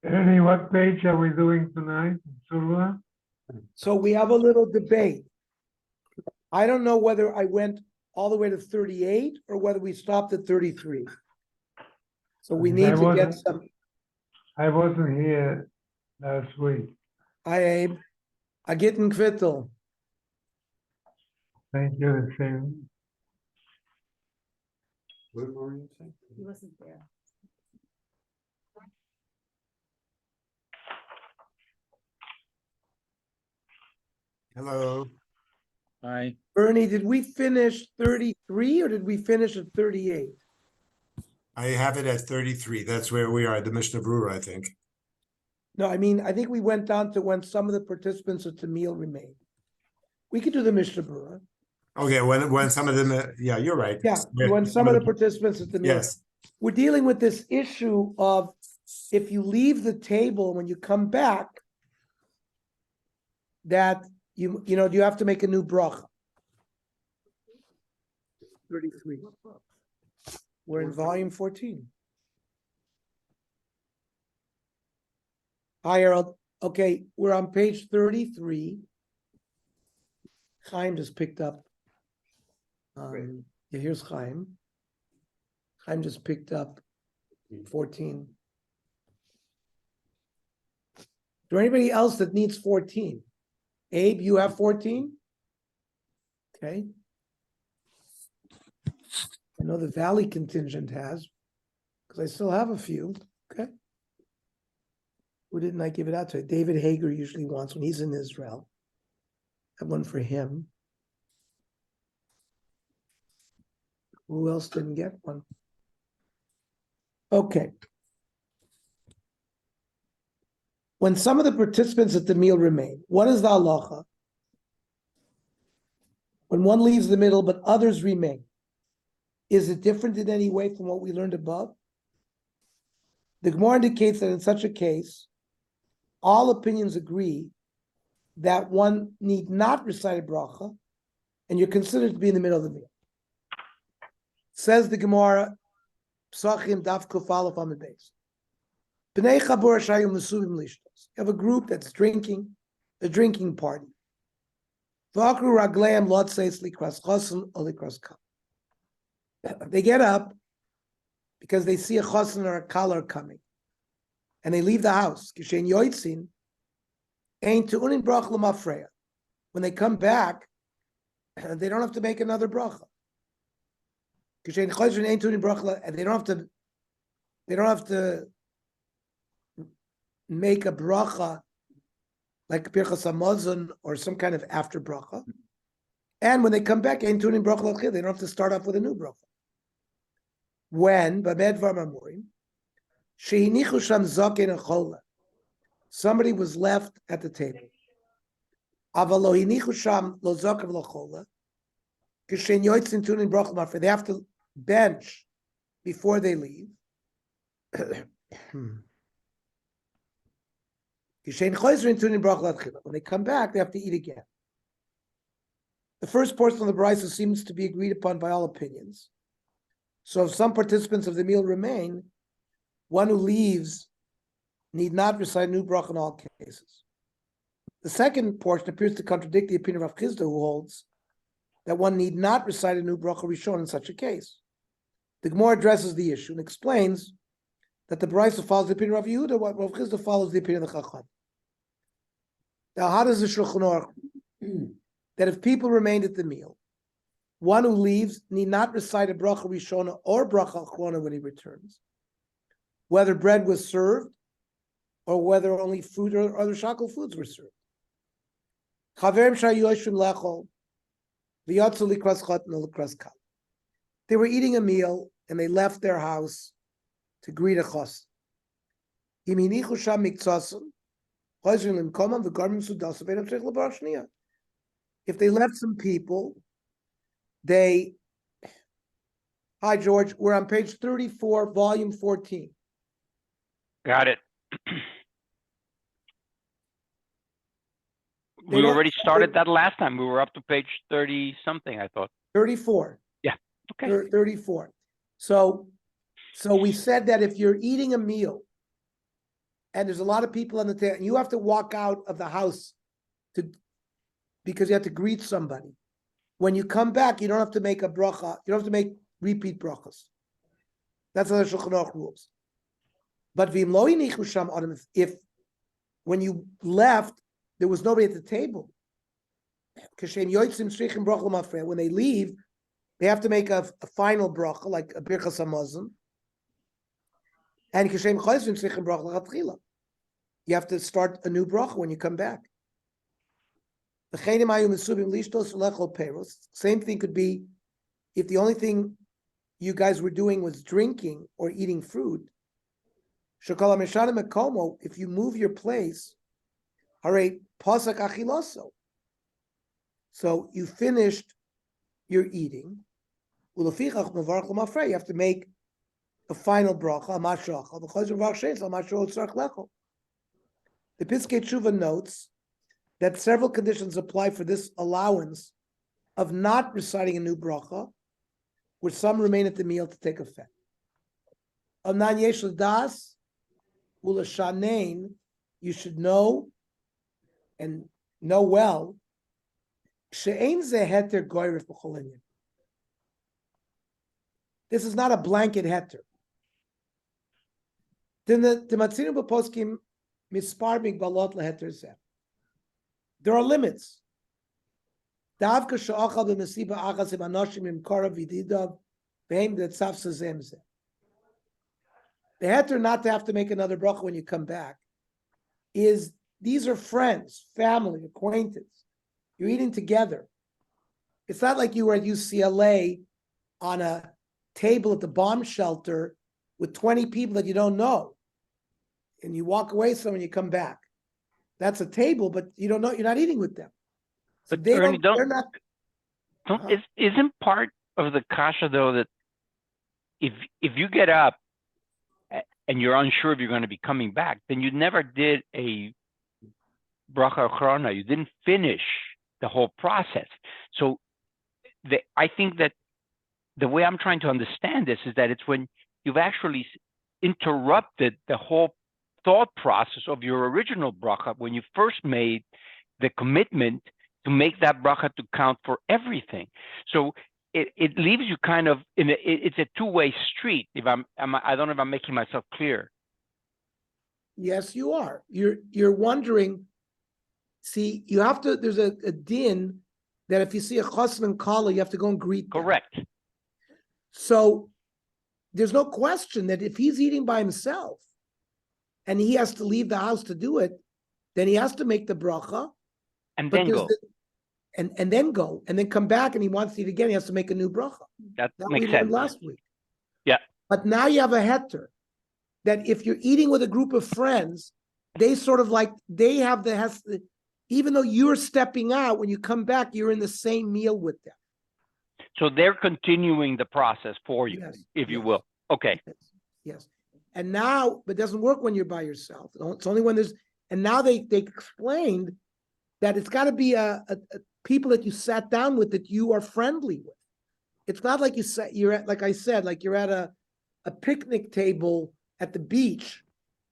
Ernie, what page are we doing tonight, Tzurba? So we have a little debate. I don't know whether I went all the way to 38 or whether we stopped at 33. So we need to get some. I wasn't here last week. Hi, Abe. Agitten Kvittel. Thank you, the same. What were you saying? He wasn't there. Hello. Hi. Bernie, did we finish 33 or did we finish at 38? I have it at 33. That's where we are at the Mishnah Brura, I think. No, I mean, I think we went down to when some of the participants at the meal remained. We could do the Mishnah Brura. Okay, when some of them, yeah, you're right. Yeah, when some of the participants at the meal. Yes, We're dealing with this issue of if you leave the table when you come back, that you know, do you have to make a new bracha? 33. We're in volume 14. Hi, Harold. Okay, we're on page 33. Chaim just picked up. Yeah, here's Chaim. Chaim just picked up 14. Is there anybody else that needs 14? Abe, you have 14? Okay. I know the Valley contingent has, because I still have a few. Okay. Who didn't I give it out to? David Hager usually wants when he's in Israel. I have one for him. Who else didn't get one? Okay. When some of the participants at the meal remain, what is the halacha? When one leaves the middle, but others remain, is it different in any way from what we learned above? The Gemara indicates that in such a case, all opinions agree that one need not recite a bracha, and you're considered to be in the middle of the meal. Says the Gemara, Psachim Daf Kuf Aleph Amud Beis. B'nei Chabur Shayim Mesuvim Lishtos. You have a group that's drinking, a drinking party. V'akru Ragleim Lotzeis Likras Chosin or Likras Kal. They get up because they see a chosin or a collar coming, and they leave the house. Kishen yoitzin, ein tu'unin brach l'mafreya. When they come back, they don't have to make another bracha. Kishen chosin ein tu'unin brach, and they don't have to make a bracha like pirchas hamazon or some kind of after bracha. And when they come back, ein tu'unin brach l'chil, they don't have to start off with a new bracha. When somebody was left at the table, they have to bench before they leave. When they come back, they have to eat again. The first portion of the brisa seems to be agreed upon by all opinions. So if some participants of the meal remain, one who leaves need not recite new bracha in all cases. The second portion appears to contradict the opinion of Rav Chisda, who holds that one need not recite a new bracha rishon in such a case. The Gemara addresses the issue and explains that the brisa follows the opinion of Rav Yehuda, while Rav Chisda follows the opinion of the Chacham. Now, how does the Shulchan Aruch that if people remained at the meal, one who leaves need not recite a bracha rishona or bracha achrona when he returns, whether bread was served or whether only fruit or other shakel foods were served. They were eating a meal and they left their house to greet a chos. If they left some people, hi George, we're on page 34, volume 14. Got it. We already started that last time. We were up to page 30 something, I thought. 34. Yeah. Okay. 34. So we said that if you're eating a meal and there's a lot of people on the table, and you have to walk out of the house because you have to greet somebody. When you come back, you don't have to make a bracha. You don't have to make repeat brachas. That's how the Shulchan Aruch rules. But if when you left, there was nobody at the table. When they leave, they have to make a final bracha, like a birchas hamazon. And you have to start a new bracha when you come back. Same thing could be if the only thing you guys were doing was drinking or eating fruit. If you move your place, so you finished your eating. You have to make a final bracha. The Piskei Tshuva notes that several conditions apply for this allowance of not reciting a new bracha, where some remain at the meal to take effect. You should know and know well. This is not a blanket heter. There are limits. The heter not to have to make another bracha when you come back is these are friends, family, acquaintance. You're eating together. It's not like you were at UCLA on a table at the bomb shelter with 20 people that you don't know. And you walk away some and you come back. That's a table, but you don't know, you're not eating with them. So But they Ernie, they're not. isn't part of the kasha though that if you get up and you're unsure if you're going to be coming back, then you never did a bracha achrona. You didn't finish the whole process. So I think that the way I'm trying to understand this is that it's when you've actually interrupted the whole thought process of your original bracha when you first made the commitment to make that bracha to count for everything. So it leaves you kind of it's a two-way street. If I don't know if I'm making myself clear. Yes, you are. You're wondering. See, you have to. There's a din that if you see a chassan and kala, you have to go and greet them. Correct. So there's no question that if he's eating by himself and he has to leave the house to do it, then he has to make the bracha And then go. And then go and then come back and he wants to eat again. He has to make a new bracha. That we makes learned sense. last week. Yeah. But now you have a heter that if you're eating with a group of friends, they sort of like they have the even though you're stepping out, when you come back, you're in the same meal with them. So they're continuing the process for you, Yes, if you yes. will. Okay. Yes. And now, but it doesn't work when you're by yourself. It's only when there's, and now they explained that it's got to be a people that you sat down with that you are friendly with. It's not like you're at, like I said, like you're at a picnic table at the beach.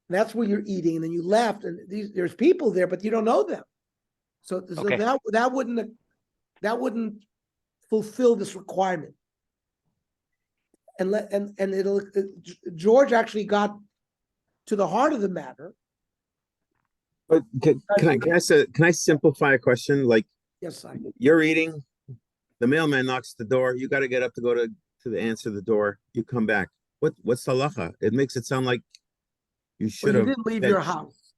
That's where you're eating, and then you left, and there's people there, but you don't know them. So Okay. that wouldn't fulfill this requirement. And George actually got to the heart of the matter. But can I simplify a question? Like, Yes, you're eating, the mailman knocks the door, you got to get up to go to answer the door, you come back. What's halacha? It makes it sound like you should have. You didn't leave your house.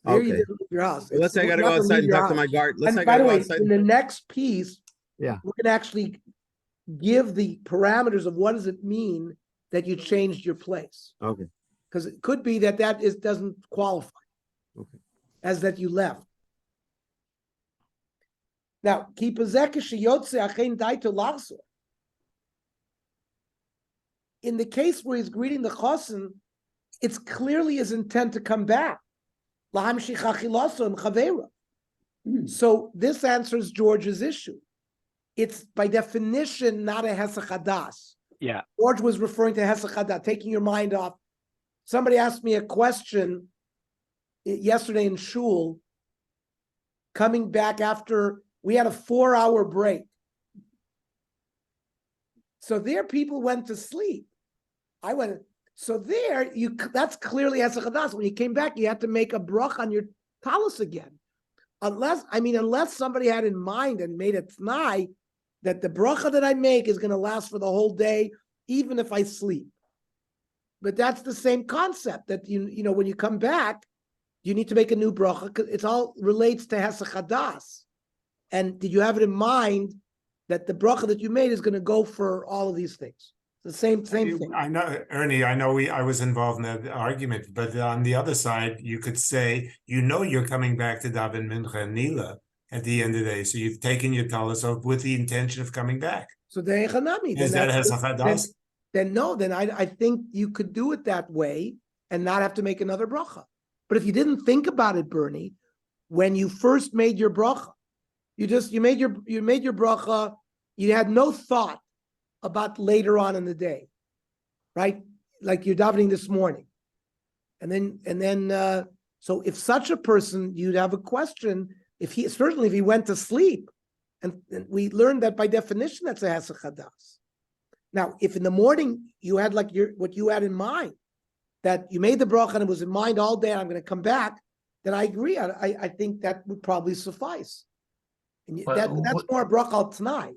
There Okay. you didn't leave your house. Well, let's say I got to go outside and talk to my guard. Let's say I And by got to the go way, outside. in the next piece, Yeah. we're going to actually give the parameters of what does it mean that you changed your place. Okay. Because it could be that doesn't qualify. Okay. As that you left. Now, in the case where he's greeting the chassan, it's clearly his intent to come back. So this answers George's issue. It's by definition not a hesach hadas. Yeah. George was referring to hesach hadas, taking your mind off. Somebody asked me a question yesterday in shul, coming back after we had a 4-hour break. So there people went to sleep. So there that's clearly as a chadas. When you came back, you had to make a brach on your talus again. Unless somebody had in mind and made a t'nai that the bracha that I make is going to last for the whole day, even if I sleep. But that's the same concept that you know when you come back, you need to make a new bracha because it all relates to hesach hadas. And did you have it in mind that the bracha that you made is going to go for all of these things? The same thing. I know, Ernie, I was involved in that argument, but on the other side, you could say, you're coming back to Daven Mincha and Nila at the end of the day. So you've taken your talus off with the intention of coming back. So the echanami. Is that hesach hadas? Then I think you could do it that way and not have to make another bracha. But if you didn't think about it, Bernie, when you first made your bracha, you made your bracha, you had no thought about later on in the day, right? Like you're davening this morning. And then so if such a person, you'd have a question, if he went to sleep, and we learned that by definition, that's a hesach hadas. Now, if in the morning you had what you had in mind, that you made the bracha and it was in mind all day, and I'm going to come back, then I agree. I think that would probably suffice. And that's more bracha al t'nai.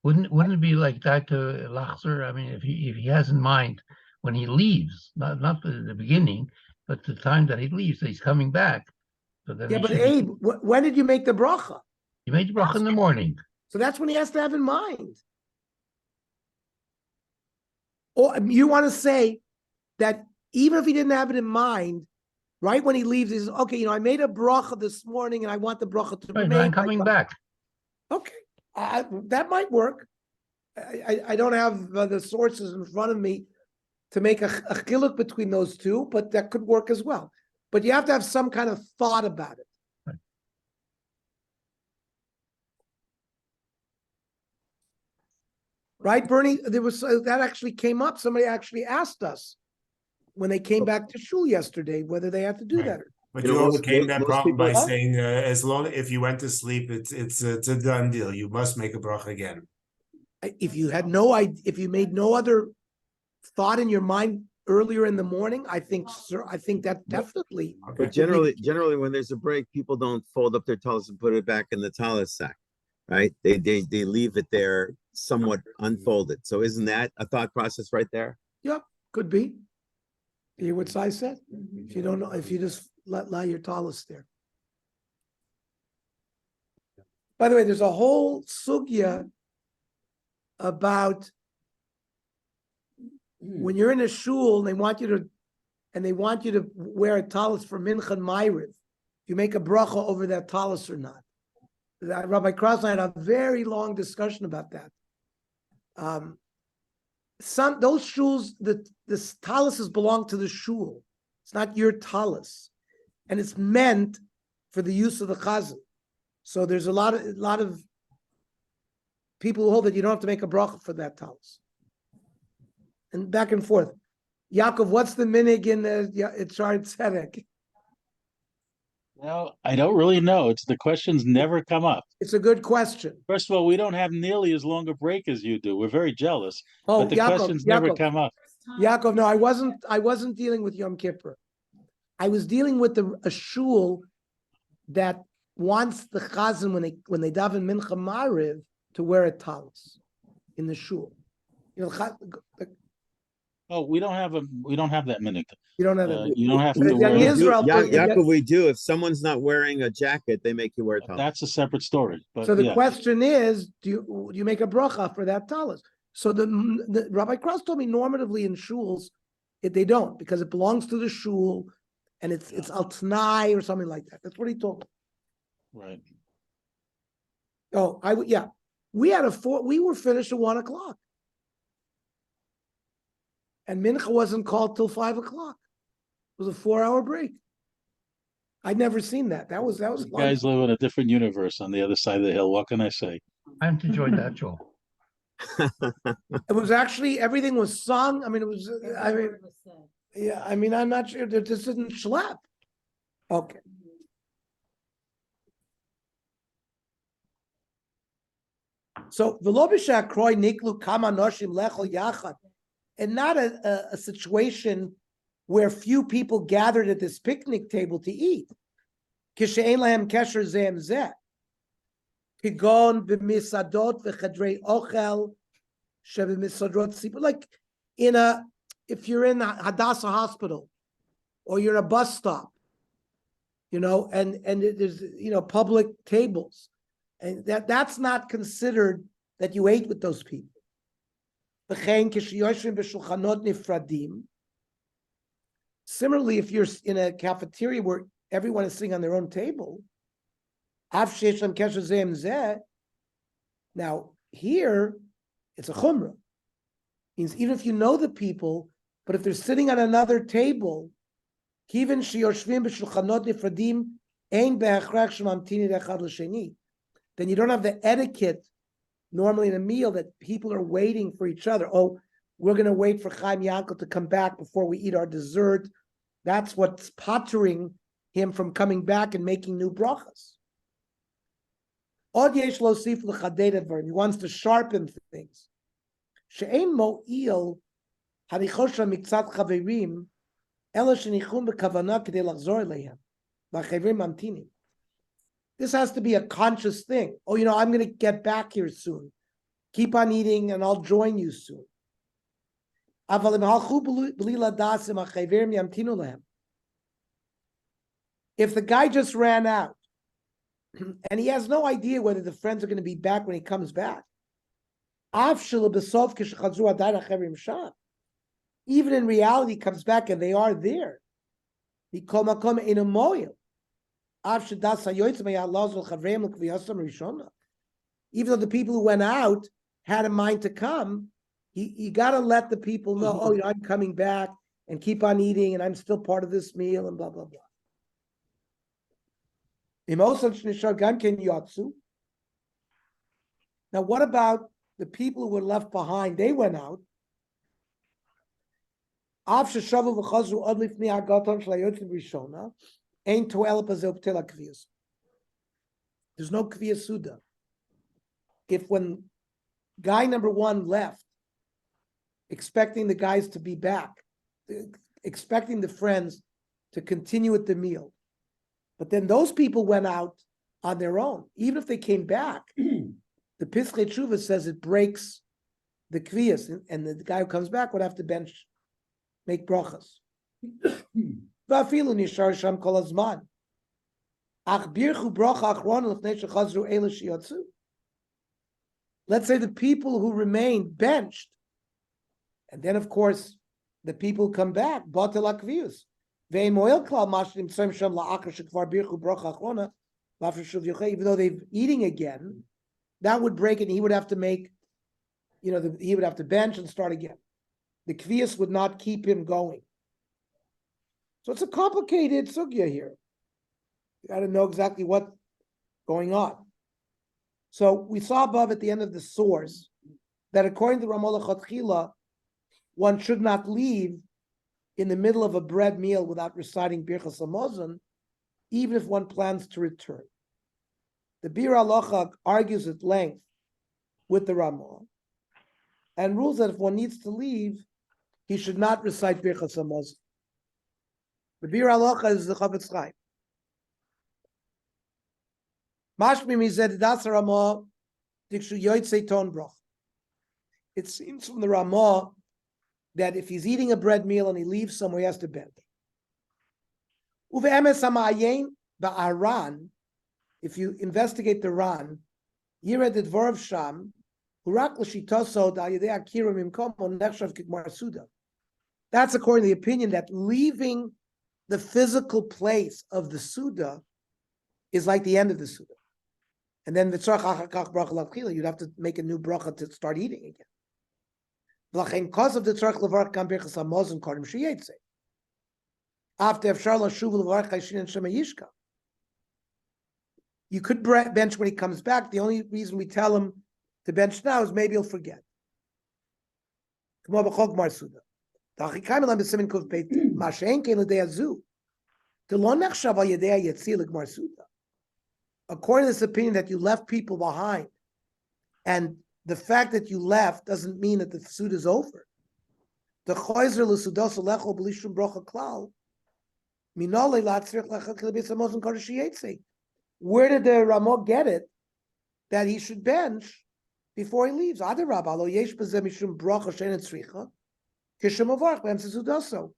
Wouldn't it be like that to Lachzer? I mean, if he has in mind when he leaves, not the beginning, but the time that he leaves, that he's coming back. So then But Abe, when did you make the bracha? You made the bracha in the morning. So that's when he has to have in mind. Or you want to say that even if he didn't have it in mind, right when he leaves, he says, okay, I made a bracha this morning and I want the bracha to remain. I'm coming back. Okay. That might work. I don't have the sources in front of me to make a chiluk between those two, but that could work as well. But you have to have some kind of thought about it. Right. Right, Bernie? There was that actually came up. Somebody actually asked us when they came back to shul yesterday whether they had to do that. But You you know, overcame that most problem by people- saying, if you went to sleep, it's a done deal. You must make a bracha again. If you had no idea, if you made no other thought in your mind earlier in the morning, I think that definitely. Okay. But generally, when there's a break, people don't fold up their talus and put it back in the talus sack, right? They leave it there somewhat unfolded. So isn't that a thought process right there? Yeah, could be. You hear what Sai said? If you don't know, if you just lie your talus there. By the way, there's a whole sugya about when you're in a shul and they want you to wear a talus for mincha and ma'ariv, you make a bracha over that talus or not. Rabbi Krasner had a very long discussion about that. Those shuls, the taluses belong to the shul. It's not your talus, and it's meant for the use of the chazan. So there's a lot of people who hold that you don't have to make a bracha for that talus. And back and forth. Yaakov, what's the minig in the Shar Tzedek? Well, I don't really know. The questions never come up. It's a good question. First of all, we don't have nearly as long a break as you do. We're very jealous. Oh, But the questions never come up. Yaakov, no, I wasn't dealing with Yom Kippur. I was dealing with a shul that wants the chazan when they daven mincha ma'ariv to wear a talus in the shul. Oh, we don't have that minute. You don't have that. You don't have But to in wear. Israel, Yaakov, we do. If someone's not wearing a jacket, they make you wear a talus. That's a separate story. But so the yeah. question is, do you make a bracha for that talus? So the Rabbi Krause told me normatively in shuls, they don't, because it belongs to the shul, and it's al t'nai or something like that. That's what he told me. Right. Oh, we were finished at 1 o'clock. And mincha wasn't called till 5 o'clock. It was a 4-hour break. I'd never seen that. That was You guys live in a different universe on the other side of the hill. What can I say? I have to join that, Joel. It was actually, everything was sung. I mean, I'm not sure that this didn't schlep. Okay. So v'lo kroi niklu kama noshim lechol yachad, and not a situation where few people gathered at this picnic table to eat. Kishe'en lahem kesher zeh zeh. Kigon b'misadot v'chadrei ochel sheb'misadot tzibur. Like if you're in Hadassah Hospital or you're in a bus stop, and there's public tables, and that's not considered that you ate with those people. Similarly, if you're in a cafeteria where everyone is sitting on their own table, now here it's a chumrah. Means even if you know the people, but if they're sitting at another table, then you don't have the etiquette normally in a meal that people are waiting for each other. Oh, we're going to wait for Chaim Yankel to come back before we eat our dessert. That's what's pottering him from coming back and making new brachas. He wants to sharpen things. This has to be a conscious thing. Oh, I'm going to get back here soon. Keep on eating and I'll join you soon. If the guy just ran out and he has no idea whether the friends are going to be back when he comes back, even in reality, he comes back and they are there. Even though the people who went out had a mind to come, you got to let the people know, oh, I'm coming back, and keep on eating, and I'm still part of this meal, and blah, blah, blah. Now, what about the people who were left behind? They went out. There's no kviyas suda. If when guy number one left, expecting the guys to be back, expecting the friends to continue with the meal, but then those people went out on their own, even if they came back, the Pischei Tshuva says it breaks the kviyas, and the guy who comes back would have to make brachas. Let's say the people who remained benched, and then of course the people come back. Even though they're eating again, that would break it, and he would have to make, he would have to bench and start again. The kviyas would not keep him going. So it's a complicated sugya here. You got to know exactly what's going on. So we saw above at the end of the source that according to Ramah Lechatchila, one should not leave in the middle of a bread meal without reciting Birchas Hamazon, even if one plans to return. The Bir Halacha argues at length with the Ramah and rules that if one needs to leave, he should not recite Birchas Hamazon. The Bir Halacha is the Chavetz Chaim. Mashmi mized das Ramah dikshu yotzei ton broch. It seems from the Ramah that if he's eating a bread meal and he leaves somewhere, he has to bend. Uve'emes ha'ma'ayin ba'aran, if you investigate the Ran, yired dvorov sham, hurak l'shitoso da'yedei akira mimkom nechshav k'gmar suda. That's according to the opinion that leaving the physical place of the Suda is like the end of the Suda. And then you'd have to make a new bracha to start eating again. Because of the tzarach levarach gam birchas hamazon kodem sheyetze. After efshar lashuv levarach hayshin and shema yishka. You could bench when he comes back. The only reason we tell him to bench now is maybe he'll forget. According to this opinion that you left people behind, and the fact that you left doesn't mean that the suit is over. The choizer l'sudos alecho b'lishum brocha klal. Minole latzrich lachak lebis hamozon kodesh yetzi. Where did the Ramah get it that he should bench before he leaves? Adarabba lo yesh b'zeh mishum brocha she'en tzricha kishem avarch b'emtze sudoso.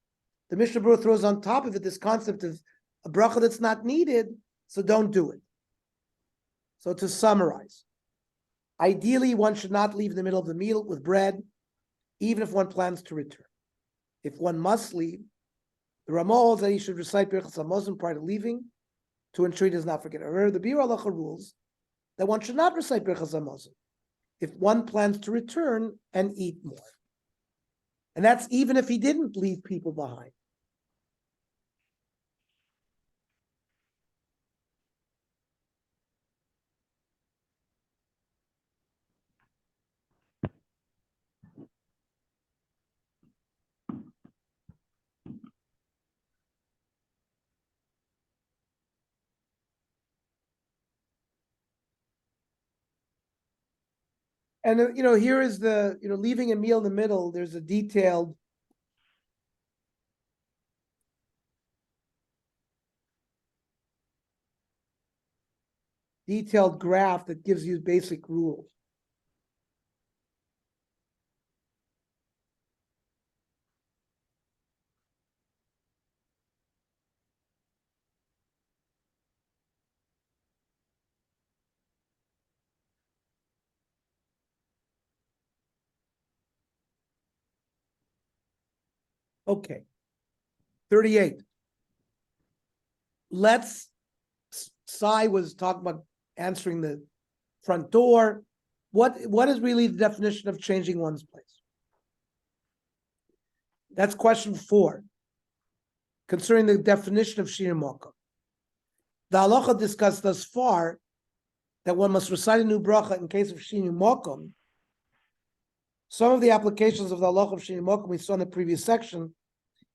The Mishnah Berurah throws on top of it this concept of a bracha that's not needed, so don't do it. So to summarize, ideally one should not leave in the middle of the meal with bread, even if one plans to return. If one must leave, the Ramah holds that he should recite Birchas Hamazon prior to leaving to ensure he does not forget. However, the Biur Halacha rules that one should not recite Birchas Hamazon if one plans to return and eat more. And that's even if he didn't leave people behind. And here is the leaving a meal in the middle. There's a detailed graph that gives you basic rules. Okay. 38. Sai was talking about answering the front door. What is really the definition of changing one's place? That's question 4. Concerning the definition of Shinui Makom. The halacha discussed thus far that one must recite a new bracha in case of Shinui Makom. Some of the applications of the halacha of Shinui Makom we saw in the previous section,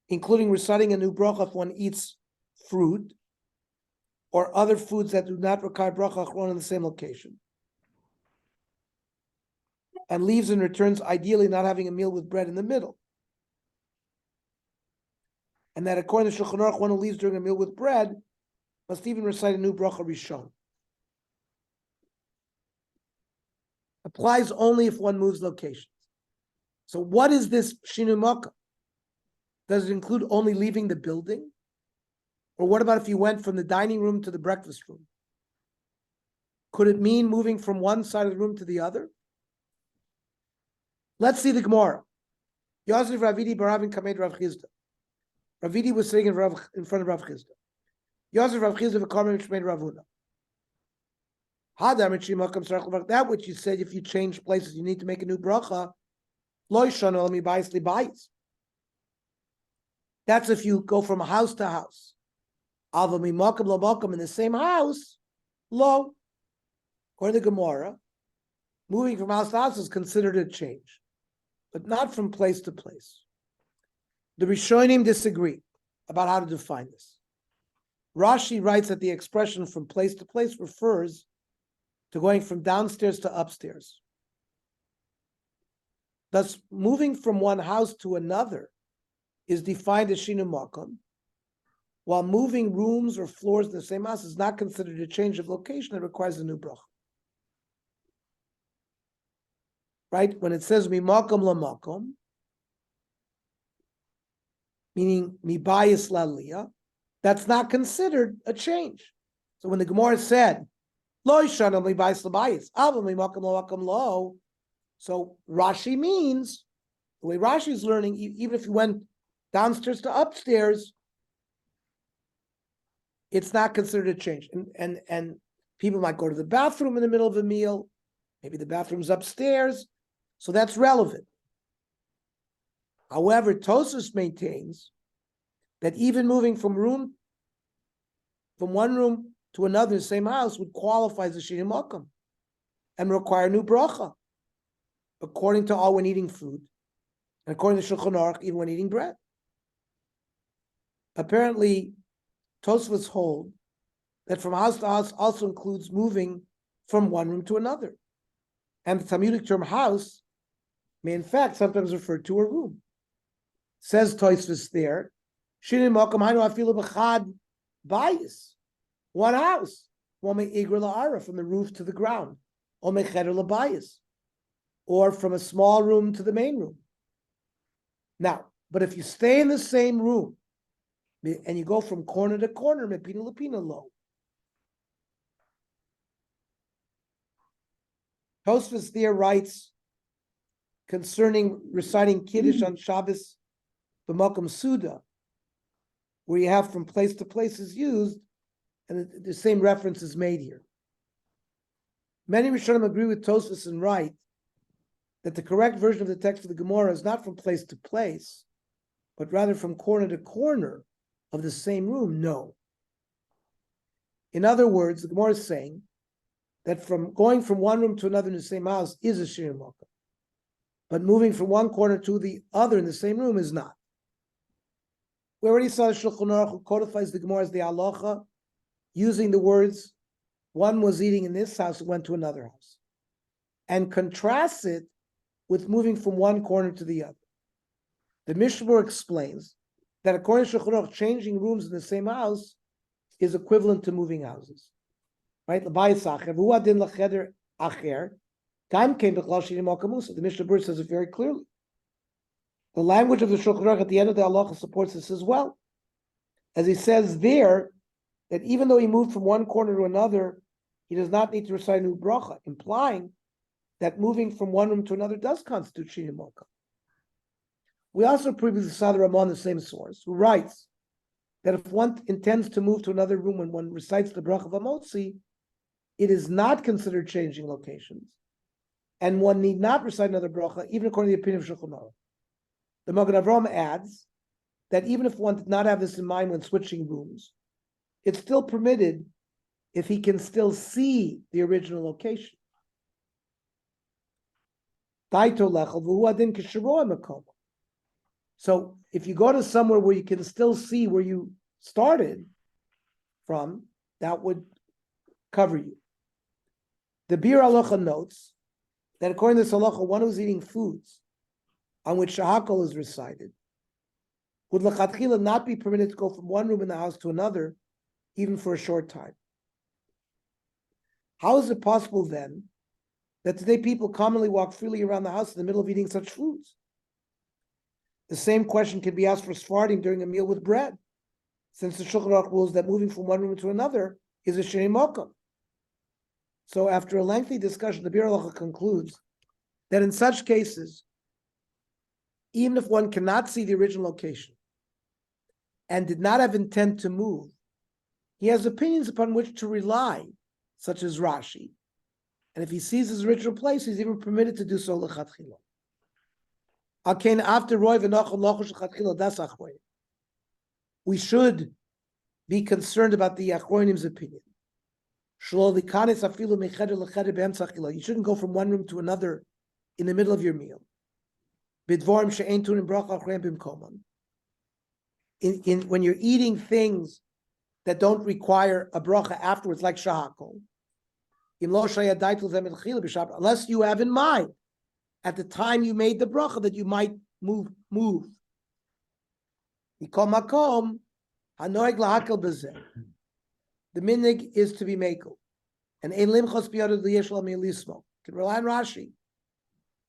including reciting a new bracha if one eats fruit or other foods that do not require bracha achron in the same location, and leaves and returns, ideally not having a meal with bread in the middle. And that according to Shulchan Aruch, one who leaves during a meal with bread must even recite a new bracha rishon. Applies only if one moves locations. So what is this Shinui Makom? Does it include only leaving the building? Or what about if you went from the dining room to the breakfast room? Could it mean moving from one side of the room to the other? Let's see the Gemara. Yosef Ravidi Baravin Kamed Rav Chizda. Ravidi was sitting in front of Rav Chizda. Yosef Rav Chizda v'Karmei Shmeid Ravuna. Hadar Mitzri Makam Sarach Levar. That which you said, if you change places, you need to make a new bracha. Lo yishanu el mibayis libayis. That's if you go from house to house. Alva mimakam lo makam in the same house. Lo. According to Gemara, moving from house to house is considered a change, but not from place to place. The Rishonim disagree about how to define this. Rashi writes that the expression from place to place refers to going from downstairs to upstairs. Thus, moving from one house to another is defined as Shinui Makom, while moving rooms or floors in the same house is not considered a change of location. It requires a new bracha. Right? When it says mimakom la makom, meaning mibayis laliyah, that's not considered a change. So when the Gemara said, lo yishanu mibayis labayis, ava mimakom la makom lo, so Rashi means, the way Rashi is learning, even if you went downstairs to upstairs, it's not considered a change. And people might go to the bathroom in the middle of a meal. Maybe the bathroom's upstairs. So that's relevant. However, Tosfos maintains that even moving from one room to another in the same house would qualify as a Shinui Makom and require a new bracha, according to all when eating food, and according to Shulchan Aruch, even when eating bread. Apparently, Tosfos hold that from house to house also includes moving from one room to another. And the Talmudic term house may in fact sometimes refer to a room. Says Tosfos there, Shinin Makam Hainu Afilu B'chad Bayis, one house, Ome Igra La'ara, from the roof to the ground, Ome Cheder L'Bayis, or from a small room to the main room. Now, but if you stay in the same room and you go from corner to corner, Mepina Lapina low. Tosfos there writes concerning reciting Kiddush on Shabbos b'makom Suda, where you have from place to place is used, and the same reference is made here. Many Rishonim agree with Tosfos and write that the correct version of the text of the Gemara is not from place to place, but rather from corner to corner of the same room. No. In other words, the Gemara is saying that from going from one room to another in the same house is a Shir Mocha, but moving from one corner to the other in the same room is not. We already saw the Shulchan Aruch who codifies the Gemara as the halacha, using the words, one was eating in this house and went to another house, and contrasts it with moving from one corner to the other. The Mishnah explains that according to Shulchan Aruch, changing rooms in the same house is equivalent to moving houses. Right? The Mishnah Berurah says it very clearly. The language of the Shulchan Aruch at the end of the halacha supports this as well. As he says there, that even though he moved from one corner to another, he does not need to recite a new bracha, implying that moving from one room to another does constitute Shiri Mocha. We also previously saw the Ramon, the same source, who writes that if one intends to move to another room when one recites the bracha of Amotzi, it is not considered changing locations, and one need not recite another bracha, even according to the opinion of Shulchan Aruch. The Magen Avraham adds that even if one did not have this in mind when switching rooms, it's still permitted if he can still see the original location. So if you go to somewhere where you can still see where you started from, that would cover you. The Bir Halacha notes that according to this halacha, one who's eating foods on which shahakol is recited would lechatchila not be permitted to go from one room in the house to another, even for a short time. How is it possible then that today people commonly walk freely around the house in the middle of eating such foods? The same question can be asked for Sephardim during a meal with bread, since the Shulchan Aruch rules that moving from one room to another is a Shiri Mocha. So after a lengthy discussion, the Bir Halacha concludes that in such cases, even if one cannot see the original location and did not have intent to move, he has opinions upon which to rely, such as Rashi. And if he sees his original place, he's even permitted to do so lechatchila. We should be concerned about the Achronim's opinion. You shouldn't go from one room to another in the middle of your meal. When you're eating things that don't require a bracha afterwards, like shahakol, unless you have in mind at the time you made the bracha that you might move. The minig is to be makel, and ein limchos biyado liyeshlo milismo. Can rely on Rashi,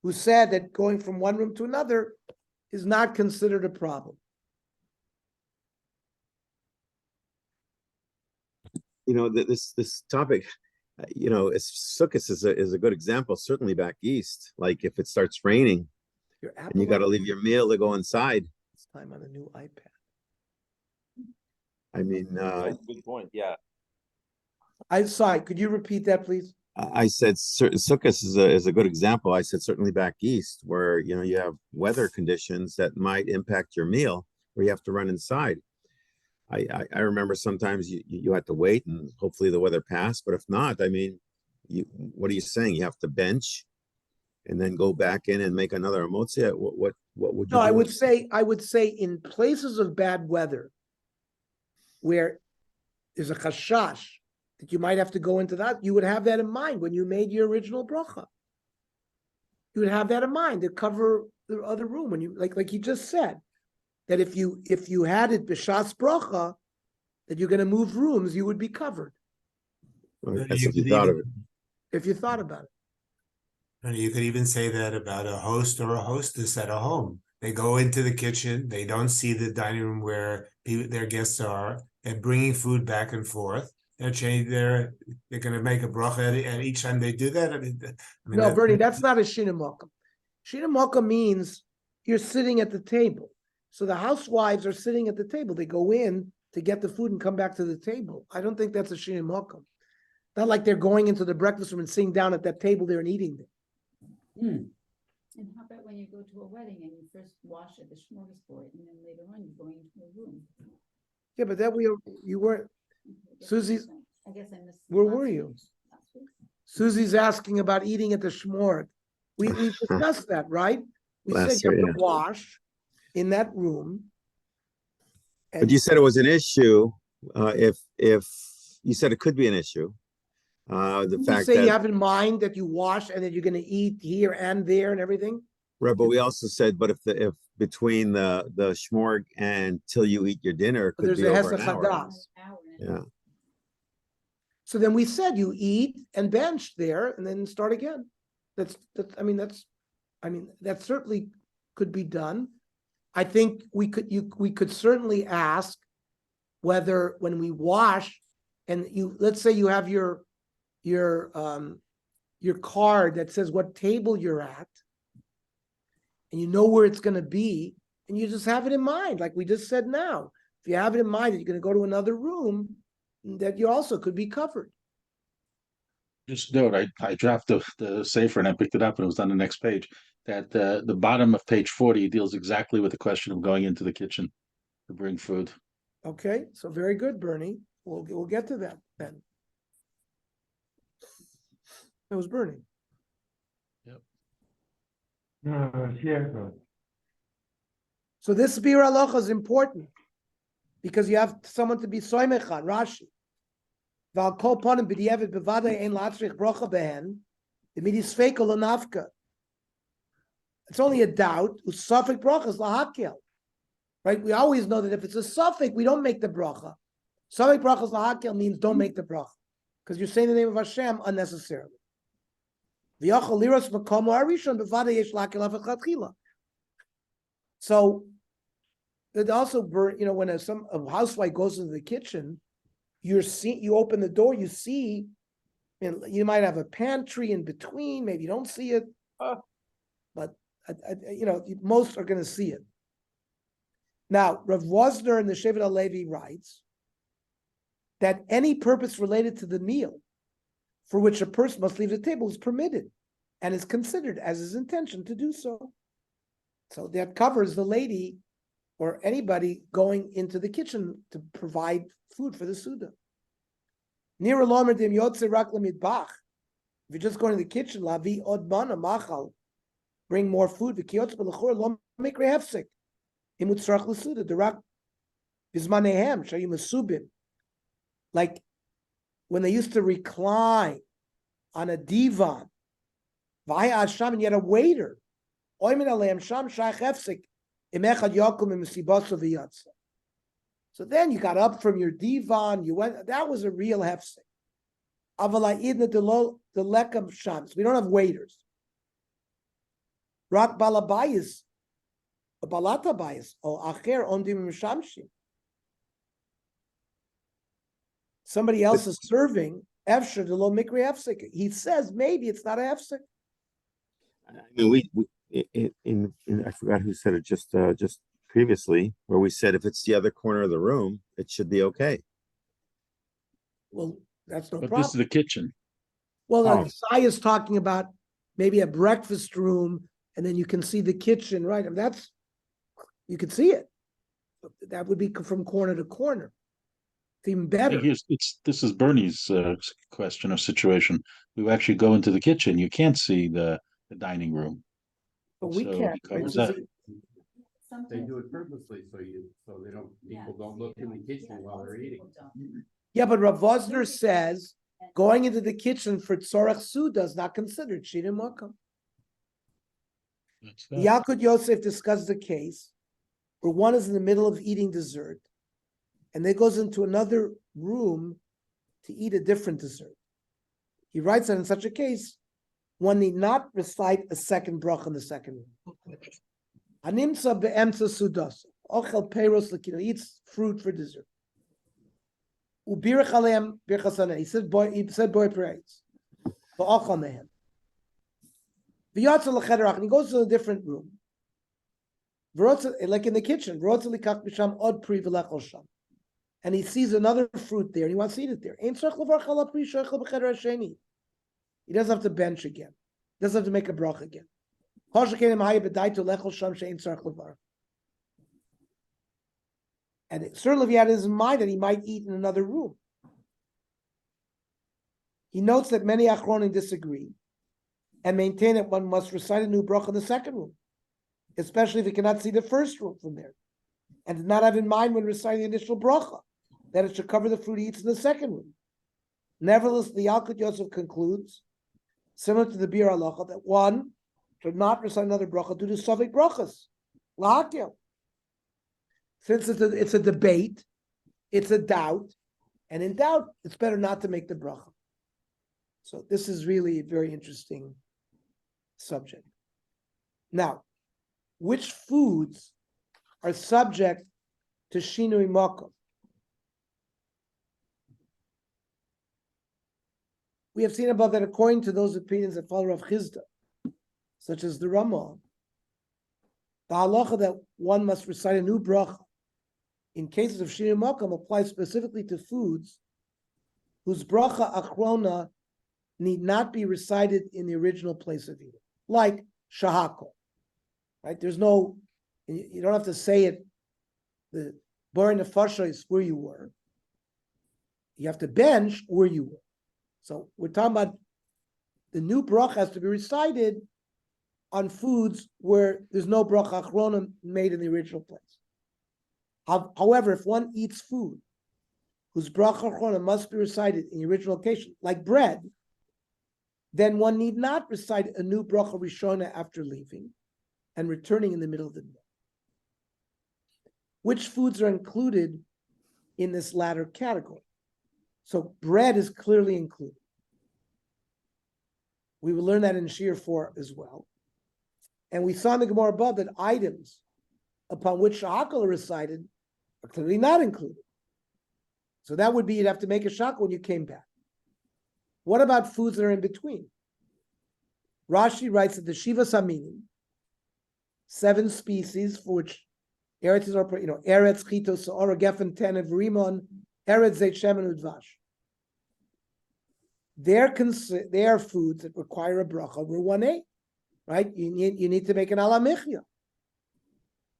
who said that going from one room to another is not considered a problem. You know, this topic, you know, Sukkot is a good example. Certainly back east, like if it starts raining, and you got to leave your meal to go inside. This time on a new iPad. I mean, good point. Yeah. Sorry, could you repeat that, please? I said Sukkot is a good example. I said certainly back east, where you know you have weather conditions that might impact your meal, where you have to run inside. I remember sometimes you had to wait and hopefully the weather passed, but if not, I mean, what are you saying? You have to bench and then go back in and make another emotzia? What would you do? I would say in places of bad weather, where there's a chashash that you might have to go into that, you would have that in mind when you made your original bracha. You would have that in mind to cover the other room when you like you just said that if you had it b'shas bracha that you're going to move rooms, you would be covered That's if you thought of it. if you thought about it. And you could even say that about a host or a hostess at a home. They go into the kitchen, they don't see the dining room where their guests are. They're bringing food back and forth. They're going to make a bracha at each time they do that. I mean, No, Bernie, that's not a shina malka. Shina malka means you're sitting at the table. So the housewives are sitting at the table. They go in to get the food and come back to the table. I don't think that's a shina malka. Not like they're going into the breakfast room and sitting down at that table there and eating there. And how about when you go to a wedding and you first wash at the smorgasbord and then later on you're going into a room? Yeah, but that you weren't. Susie's, I guess I missed. where last were week. you? Last week. Susie's asking about eating at the shmorg. We discussed that, right? We said Last you have year, to wash in that room. But you said it was an issue. If you said it could be an issue, the you fact say that you have in mind that you wash and that you're going to eat here and there and everything. right, but we also said, but if between the shmorg and till you eat your dinner, it could There's be a over an hesach hour. hadas. Yeah. So then we said you eat and bench there and then start again. That certainly could be done. I think we could certainly ask whether when we wash and let's say you have your card that says what table you're at and you know where it's going to be and you just have it in mind like we just said now. If you have it in mind that you're going to go to another room, that you also could be covered. Just note, I drafted the Sefer and I picked it up and it was on the next page. That the bottom of page 40 deals exactly with the question of going into the kitchen to bring food. Okay, so very good, Bernie. We'll get to that then. It was Bernie. No, yeah. So this bir halacha is important because you have someone to be soymech on, Rashi. Val kol panim b'diavad b'vadai ein latzrich brocha behen, the midis fekel l'nafka. It's only a doubt. Usafik brocha is lahakel. Right? We always know that if it's a suffix, we don't make the bracha. Suffix bracha is lahakel means don't make the bracha because you're saying the name of Hashem unnecessarily. So that also, when a housewife goes into the kitchen, you open the door, you see, and you might have a pantry in between. Maybe you don't see it, but most are going to see it. Now, Rav Wosner in the Shevet HaLevi writes that any purpose related to the meal for which a person must leave the table is permitted and is considered as his intention to do so. So that covers the lady or anybody going into the kitchen to provide food for the Suda. If you're just going to the kitchen, lavi od mana machal, bring more food. Like when they used to recline on a divan, and you had a waiter. So then you got up from your divan, you went, that was a real hefsek. We don't have waiters. Rak balabayis, balatabayis, or acher ondim mishamshim. Somebody else is serving efsher de lo mikri hefsek. He says maybe it's not a hefsek. I mean, I forgot who said it just previously, where we said if it's the other corner of the room, it should be okay. Well, that's no But problem. this is the kitchen. Well, Oh. Sai is talking about maybe a breakfast room, and then you can see the kitchen, right? And you can see it. That would be from corner to corner. It's even better. This is Bernie's question or situation. We actually go into the kitchen. You can't see the dining room. But we So can't. he covers Right? that. Sometimes- They do it purposely, so people don't look in the kitchen while they're eating. Yeah, but Rav Vosner says going into the kitchen for tzorach suda is not considered shina makam. That's Yalkut Yosef discusses a case where one is in the middle of eating dessert and then goes into another room to eat a different dessert. He writes that in such a case, one need not recite a second bracha in the second room. Animsa be'emtza sudas, ochel peiros l'kino, eats fruit for dessert. Ubirach aleim birchasana, he said boy praise. V'ochel mehem. V'yatza l'chederach, and he goes to a different room. Like in the kitchen, v'rotza likach b'sham od pri v'lechol sham. And he sees another fruit there, and he wants to eat it there. Ein tzarich levarch ala pri shochel b'cheder hasheni. He doesn't have to bench again. He doesn't have to make a brach again. And certainly if he had in his mind that he might eat in another room. He notes that many Achronim disagree and maintain that one must recite a new brach in the second room, especially if he cannot see the first room from there, and did not have in mind when reciting the initial bracha that it should cover the fruit he eats in the second room. Nevertheless, the Yalkut Yosef concludes, similar to the Bir Halacha, that one should not recite another bracha due to Safek brachas. Lahakil. Since it's a debate, it's a doubt, and in doubt, it's better not to make the bracha. So this is really a very interesting subject. Now, which foods are subject to Shinui Makom? We have seen above that according to those opinions that follow Rav Chizda, such as the Ramah, the halacha that one must recite a new bracha in cases of Shinui Makom applies specifically to foods whose bracha achrona need not be recited in the original place of eating, like shahakol. Right? There's no, you don't have to say it. The bar nefasha is where you were. You have to bench where you were. So we're talking about the new bracha has to be recited on foods where there's no bracha achrona made in the original place. However, if one eats food whose bracha achrona must be recited in the original occasion, like bread, then one need not recite a new bracha rishona after leaving and returning in the middle of the meal. Which foods are included in this latter category? So bread is clearly included. We will learn that in Shir 4 as well. And we saw in the Gemara above that items upon which shahakal are recited are clearly not included. So that would be you'd have to make a shahakal when you came back. What about foods that are in between? Rashi writes that the Shiva Saminim, 7 species for which Eretz is, Eretz, Chito, Sa'ora, Geffen, Tenev, Rimon, Eretz, Zeit, Shemen, Udvash. They are foods that require a bracha. We're 1A, right? You need to make an ala michya.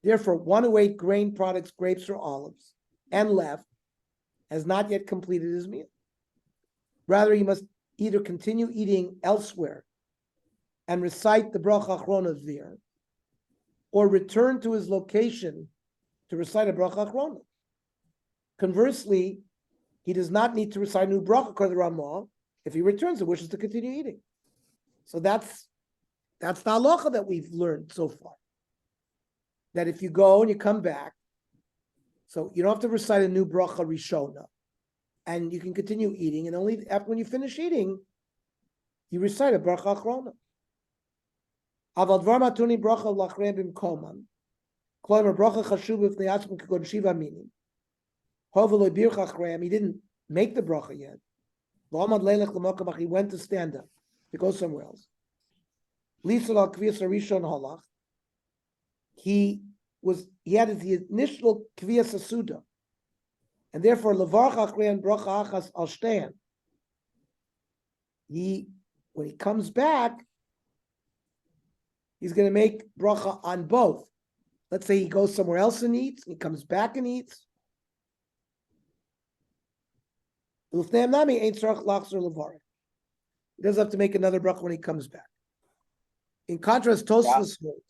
Therefore, 1 who ate grain products, grapes or olives, and left, has not yet completed his meal. Rather, he must either continue eating elsewhere and recite the bracha achrona there, or return to his location to recite a bracha achrona. Conversely, he does not need to recite a new bracha according to the Ramah if he returns and wishes to continue eating. So that's the halacha that we've learned so far. That if you go and you come back, so you don't have to recite a new bracha rishona, and you can continue eating, and only after when you finish eating, you recite a bracha achrona. Aval dvar matuni bracha lachrei bimkoman. Kloimer bracha chashuv b'fnei atzmim k'gon shiva minim. Hovelo bircha achrei. He didn't make the bracha yet. V'amad leilech l'mokam. He went to stand up to go somewhere else. Lisal al kviyas harishon halach. He had the initial kviyas asuda, and therefore levarch achrei and bracha achas al shtein. When he comes back, he's going to make bracha on both. Let's say he goes somewhere else and eats, and he comes back and eats. He doesn't have to make another bracha when he comes back. In contrast, Tosfos holds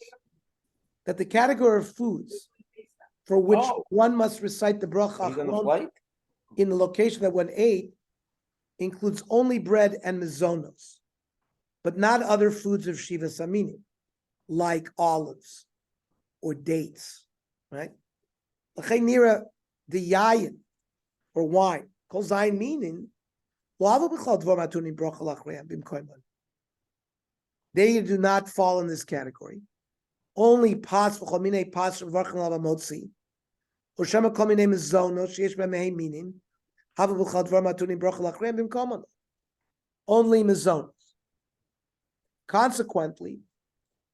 that the category of foods for which one must recite the bracha achrona in the location that one ate includes only bread and mizonos, but not other foods of Shiva Saminim, like olives or dates, right? The yayin or wine, kol zayin meaning, they do not fall in this category. Only pas v'chomine pas v'varchem al motzi, or shema komine mizonos sheyesh b'mehei meaning, hava b'chal dvar matunim brochel achrem b'mkomon. Only mizonos. Consequently,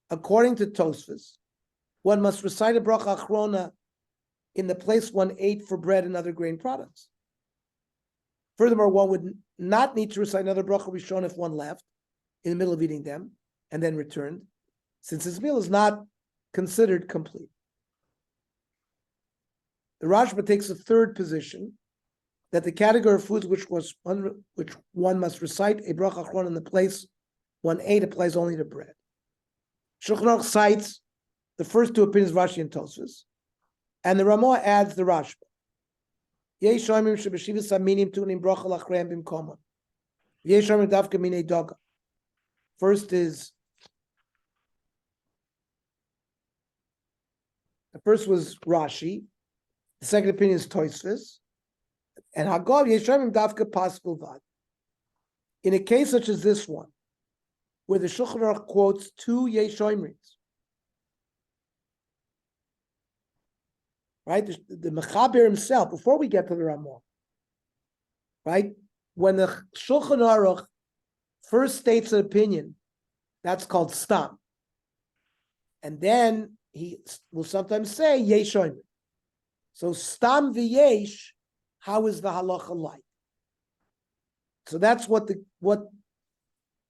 according to Tosfos, one must recite a bracha achrona in the place one ate for bread and other grain products. Furthermore, one would not need to recite another bracha rishon if one left in the middle of eating them and then returned, since his meal is not considered complete. The Rashba takes a third position, that the category of foods which one must recite a bracha achrona in the place one ate applies only to bread. Shulchan Aruch cites the first two opinions of Rashi and Tosfos, and the Ramah adds the Rashba. Yesh shoymim shebeshivas aminim tunim bracha lachreim bimkomon. Yesh shoymim dafka minei doga. First was Rashi. The second opinion is Tosfos. And Haggav yesh shoymim dafka pasul vad. In a case such as this one, where the Shulchan Aruch quotes two yesh shoymrim, right? The Mechaber himself, before we get to the Ramah, right? When the Shulchan Aruch first states an opinion, that's called stam. And then he will sometimes say yesh shoymrim. So stam v'yesh, how is the halacha like? So that's what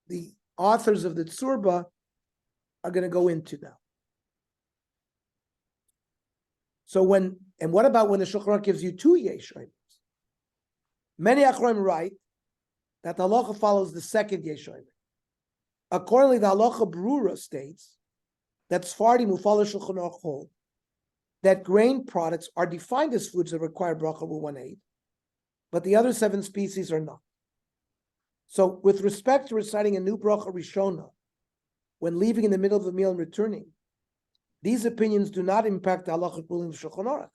the authors of the Tzurba are going to go into now. So what about when the Shulchan Aruch gives you two yesh shoymrim? Many Achronim write that the halacha follows the second yesh shoymrim. Accordingly, the halacha brura states that Sfardim who follow Shulchan Aruch hold that grain products are defined as foods that require bracha with one ate, but the other 7 species are not. So, with respect to reciting a new bracha rishona when leaving in the middle of the meal and returning, these opinions do not impact the halachic ruling of Shulchan Aruch,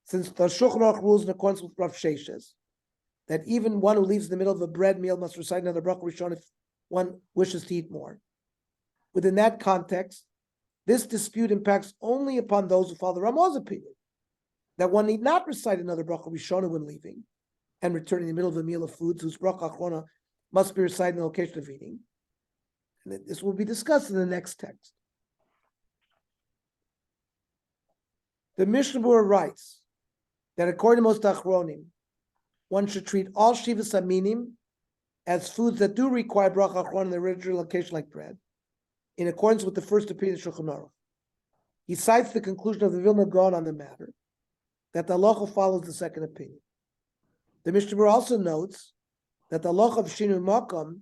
since the Shulchan Aruch rules in accordance with Rav Sheshes that even one who leaves in the middle of a bread meal must recite another bracha rishona if one wishes to eat more. Within that context, this dispute impacts only upon those who follow the Ramah's opinion that one need not recite another bracha rishona when leaving and returning in the middle of a meal of foods whose bracha achrona must be recited in the location of eating. And this will be discussed in the next text. The Mishnah Berurah writes that according to most Achronim, one should treat all Shivas Aminim as foods that do require bracha achrona in the original location like bread, in accordance with the first opinion of Shulchan Aruch. He cites the conclusion of the Vilna Gaon on the matter, that the halacha follows the second opinion. The Mishnah Berurah also notes that the halacha of Shinui Makom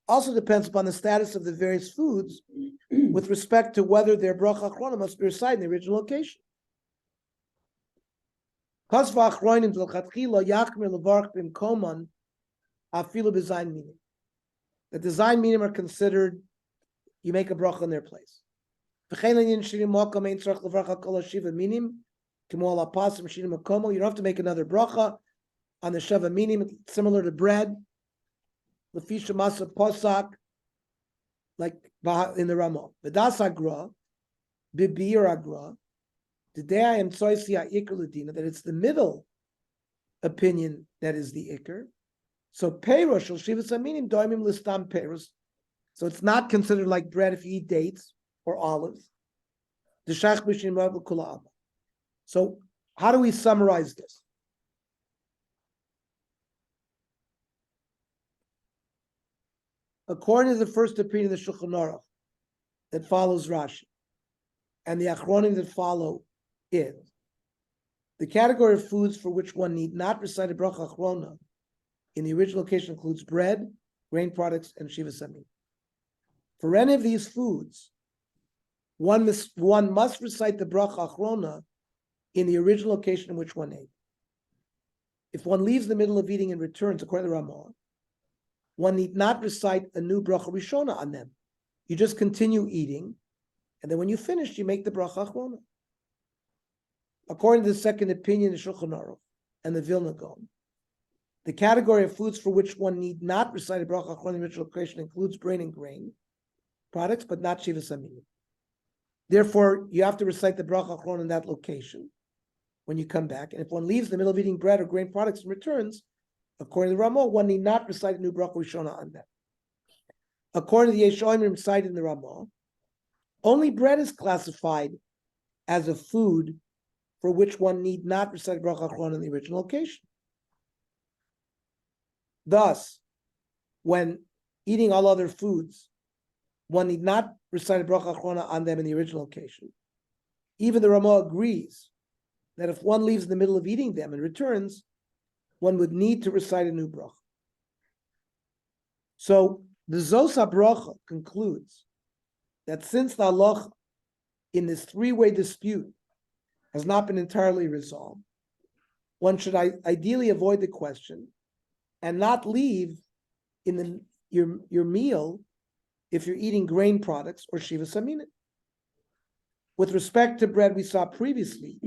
also depends upon the status of the various foods with respect to whether their bracha achrona must be recited in the original location. Kasva achronim l'chatchila yachmir levarch b'mkomon afilu b'zayin minim. The design minim are considered, you make a bracha in their place. You don't have to make another bracha on the sheva minim, similar to bread. Lefisha masa posak, like in the Ramah. V'das agra, bibir agra, today I am tzoysi ha'ikr l'dina, that it's the middle opinion that is the ikr. So peiros shel shivas aminim doimim listam peiros. So it's not considered like bread if you eat dates or olives. So how do we summarize this? According to the first opinion of the Shulchan Aruch that follows Rashi, and the Achronim that follow it, the category of foods for which one need not recite a bracha achrona in the original location includes bread, grain products, and shiva samim. For any of these foods, one must recite the bracha achrona in the original location in which one ate. if one leaves the middle of eating and returns, according to Ramah, one need not recite a new bracha rishona on them. You just continue eating, and then when you finish, you make the bracha achrona. According to the second opinion of Shulchan Aruch and the Vilna Gaon, the category of foods for which one need not recite a bracha achrona in ritual creation includes brain and grain products, but not shivas aminim. Therefore, you have to recite the bracha achrona in that location when you come back. And if one leaves the middle of eating bread or grain products and returns, according to the Ramah, one need not recite a new bracha rishona on them. According to the Yeshoimim cited in the Ramah, only bread is classified as a food for which one need not recite bracha achrona in the original location. Thus, when eating all other foods, one need not recite a bracha achrona on them in the original location. Even the Ramah agrees that if one leaves in the middle of eating them and returns, one would need to recite a new bracha. So the Zos HaBracha concludes that since the halacha in this three-way dispute has not been entirely resolved, one should ideally avoid the question and not leave in your meal if you're eating grain products or shivas aminim. With respect to bread, we saw previously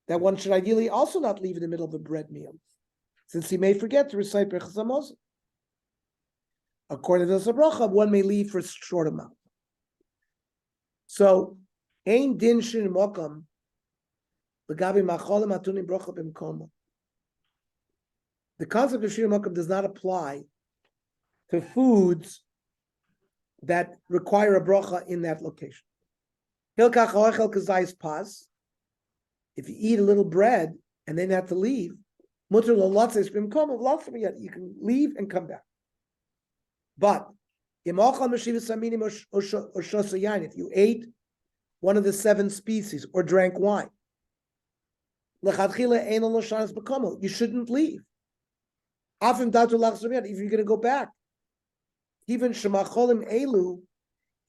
that one should ideally also not leave in the middle of a bread meal, since he may forget to recite Birchas Hamazon. According to the Bracha, one may leave for a short amount. So, ein din shin mokam l'gabi macholim atunim bracha b'mkomo. The concept of shir mokam does not apply to foods that require a bracha in that location. Hilkach ha'ochel kazayis pas. If you eat a little bread and then have to leave, mutter l'lotzes b'mkomo v'lotzes, you can leave and come back. But if you ate one of the 7 species or drank wine, you shouldn't leave. If you're going to go back, even shemacholim elu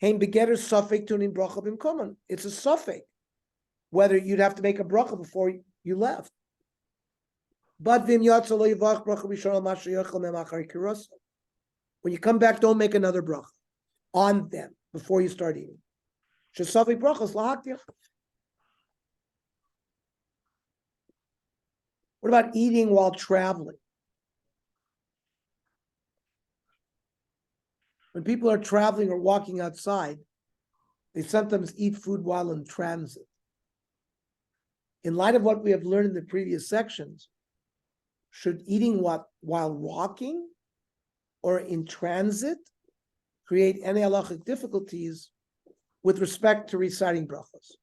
hein begetter suffix tunin bracha b'mkoman. It's a suffix whether you'd have to make a bracha before you left. But vim yatsa lo yivach bracha b'shara masha yochel memachari kirosa. When you come back, don't make another bracha on them before you start eating. Shesafik brachas lahaktiach. What about eating while traveling? When people are traveling or walking outside, they sometimes eat food while in transit. In light of what we have learned in the previous sections, should eating while walking or in transit create any halachic difficulties with respect to reciting brachos?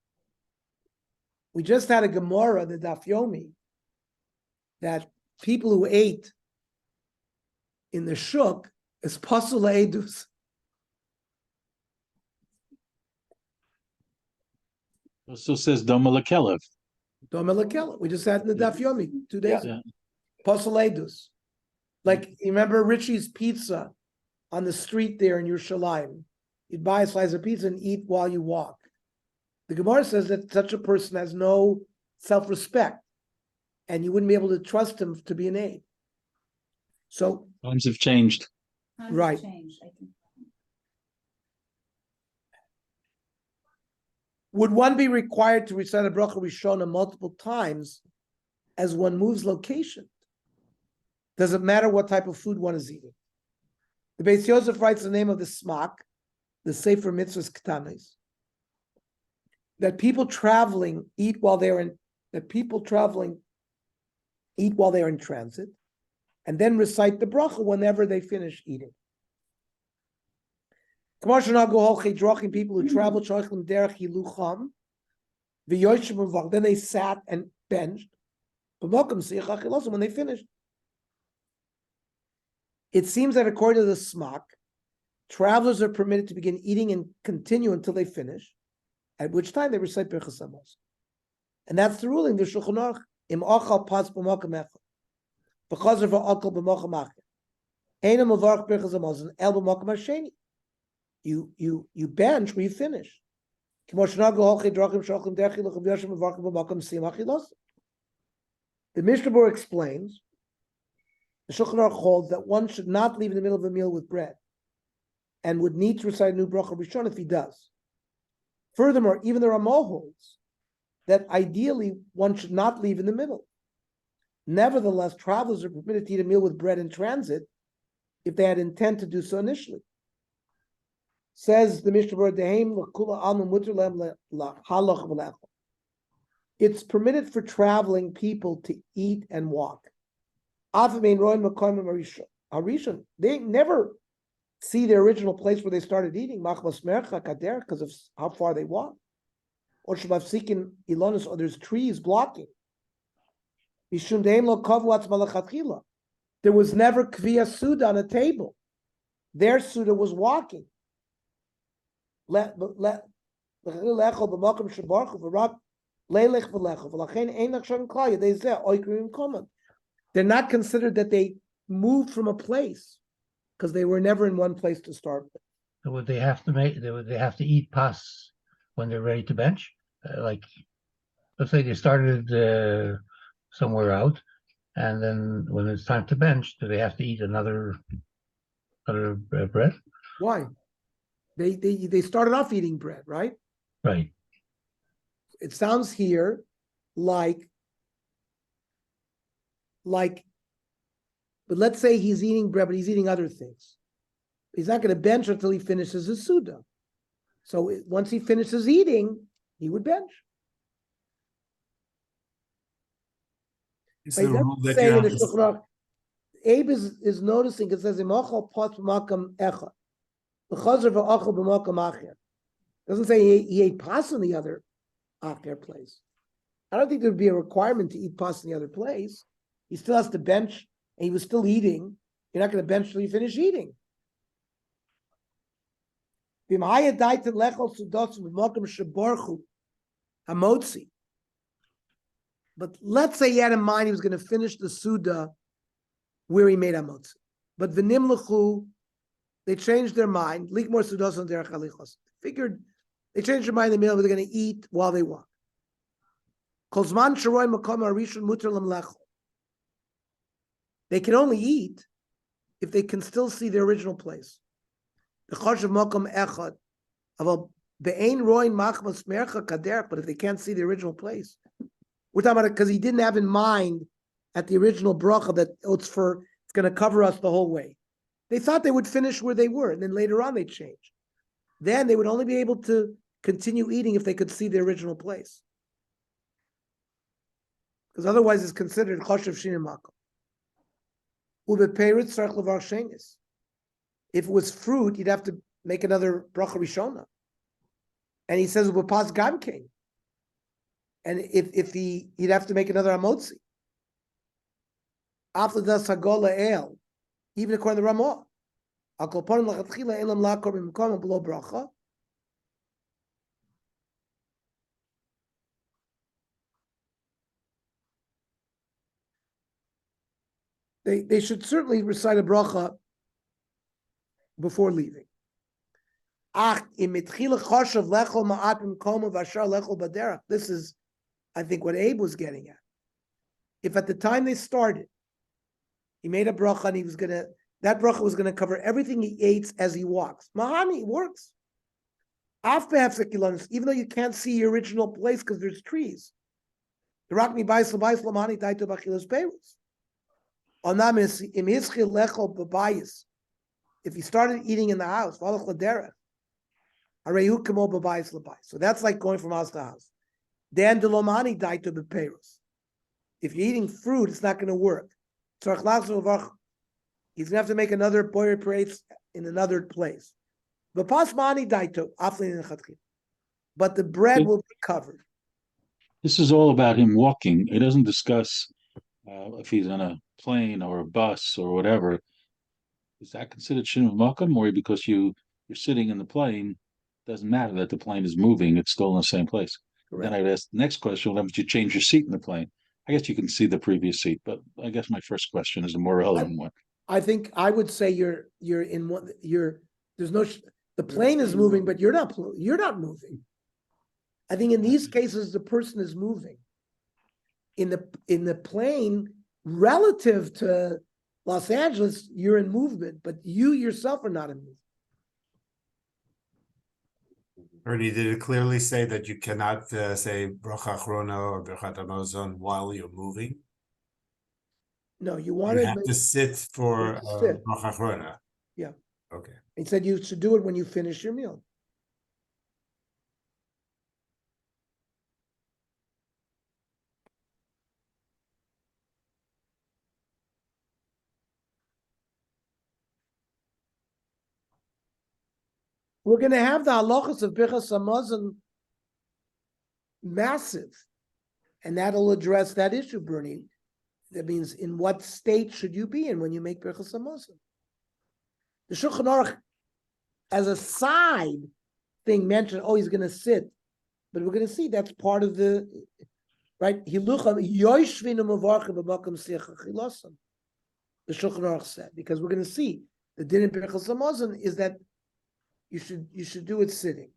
We just had a Gemara, the Daf Yomi, that people who ate in the shuk is pasul edus. Also says Doma Lekelev. Doma Lekelev. We just had in the Daf Yomi 2 days ago. Pasul edus. Like, you remember Richie's Pizza on the street there in Yerushalayim? You'd buy a slice of pizza and eat while you walk. The Gemara says that such a person has no self-respect, and you wouldn't be able to trust him to be an aide. So Times have changed. Times Right. changed, I think. would one be required to recite a bracha rishona multiple times as one moves location? Does it matter what type of food one is eating? The Beis Yosef writes the name of the smak, the Sefer Mitzvahs Ketanis, that people traveling eat while they're in transit, and then recite the bracha whenever they finish eating. People who travel, then they sat and benched when they finished. It seems that according to the smak, travelers are permitted to begin eating and continue until they finish, at which time they recite Birchas Hamazon. And that's the ruling of the Shulchan Aruch. Im ochal pas b'makam echad, b'chazer v'okal b'makam acher, eina mevarach Birchas Hamazon el b'makam hasheni. You bench where you finish. The Mishnah Berurah explains The Shulchan Aruch holds that one should not leave in the middle of a meal with bread, and would need to recite a new bracha rishon if he does. Furthermore, even the Ramah holds that ideally one should not leave in the middle. Nevertheless, travelers are permitted to eat a meal with bread in transit if they had intent to do so initially. Says the Mishnah Berurah, "Dehem l'kula alma muter lehem halach v'lechol." It's permitted for traveling people to eat and walk. They never see their original place where they started eating, because of how far they walk. Or ilonis, or there's trees blocking. There was never kviya suda on a table. Their suda was walking. They're not considered that they moved from a place because they were never in one place to start with. So would they have to eat pas when they're ready to bench? Like, let's say they started somewhere out, and then when it's time to bench, do they have to eat another bread? Why? They started off eating bread, right? Right. It sounds here like, but let's say he's eating bread, but he's eating other things. He's not going to bench until he finishes his Suda. So once he finishes eating, he would bench. It's But he the rule doesn't that say you in the have Shulchan Aruch. Abe is noticing, it says, doesn't say he ate pas in the other acher place. I don't think there'd be a requirement to eat pas in the other place. He still has to bench, and he was still eating. You're not going to bench till you finish eating. But let's say he had in mind he was going to finish the Suda where he made Hamotzi. But v'nimlechu, they changed their mind. Likmor Sudos on derech halichos. Figured they changed their mind in the middle, but they're going to eat while they walk. Kolzman sharoy makom harishon muter lemlechu. They can only eat if they can still see their original place. The chosh of makom echad, aval be'ein roin machmas mercha kaderech. But if they can't see the original place, we're talking about it because he didn't have in mind at the original bracha that it's going to cover us the whole way. They thought they would finish where they were, and then later on they changed. Then they would only be able to continue eating if they could see the original place, because otherwise it's considered choshev shinem makom. Ubepeirit tzarich levar shenis. If it was fruit, you'd have to make another bracha rishona, and he says ubepas gamkein. And if he'd have to make another amotzi. After the sagola el, even according to the Ramah, akoponim lachatchila elam lakor b'mkom below bracha. They should certainly recite a bracha before leaving. This is, I think, what Abe was getting at. If at the time they started, he made a bracha and that bracha was gonna cover everything he eats as he walks. Mahani works. Even though you can't see your original place because there's trees. If he started eating in the house, so that's like going from house to house. Then the lomani died to the payros. If you're eating fruit, it's not going to work. He's going to have to make another boyer parades in another place. But pasmani died to but the bread will be covered. This is all about him walking. It doesn't discuss if he's on a plane or a bus or whatever. Is that considered shinum makom, or because you're sitting in the plane? Doesn't matter that the plane is moving; it's still in the same place. Correct. Then I'd ask the next question: well, would you change your seat in the plane? I guess you can see the previous seat, but I guess my first question is the more relevant one. I think I would say you're in one. There's no. The plane is moving, but you're not moving. I think in these cases the person is moving. In the plane, relative to Los Angeles, you're in movement, but you yourself are not in movement. Ernie, did it clearly say that you cannot say bracha achrona or brachat hamazon while you're moving? No, you You want have to sit for sit. bracha achrona. Yeah. Okay. He said you should do it when you finish your meal. We're going to have the halachas of Birchas Hamazon massive, and that'll address that issue, Bernie. That means in what state should you be in when you make Birchas Hamazon? The Shulchan Aruch, as a side thing, mentioned, oh, he's going to sit, but we're going to see that's part of the right. Hilucham yoishvinu mavarcha b'makom sicha chilosan. The Shulchan Aruch said, because we're going to see the din in Birchas Hamazon is that you should do it sitting.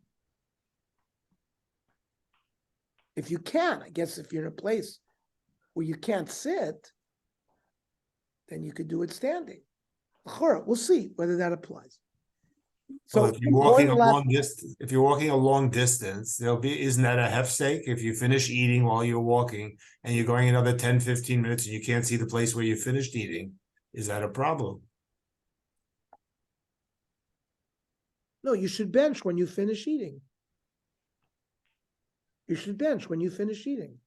If you can, I guess if you're in a place where you can't sit, then you could do it standing. We'll see whether that applies. So Well, if you're walking a long distance, isn't that a hefsek? If you finish eating while you're walking and you're going another 10, 15 minutes and you can't see the place where you finished eating, is that a problem? No, you should bench when you finish eating. You should bench when you finish eating.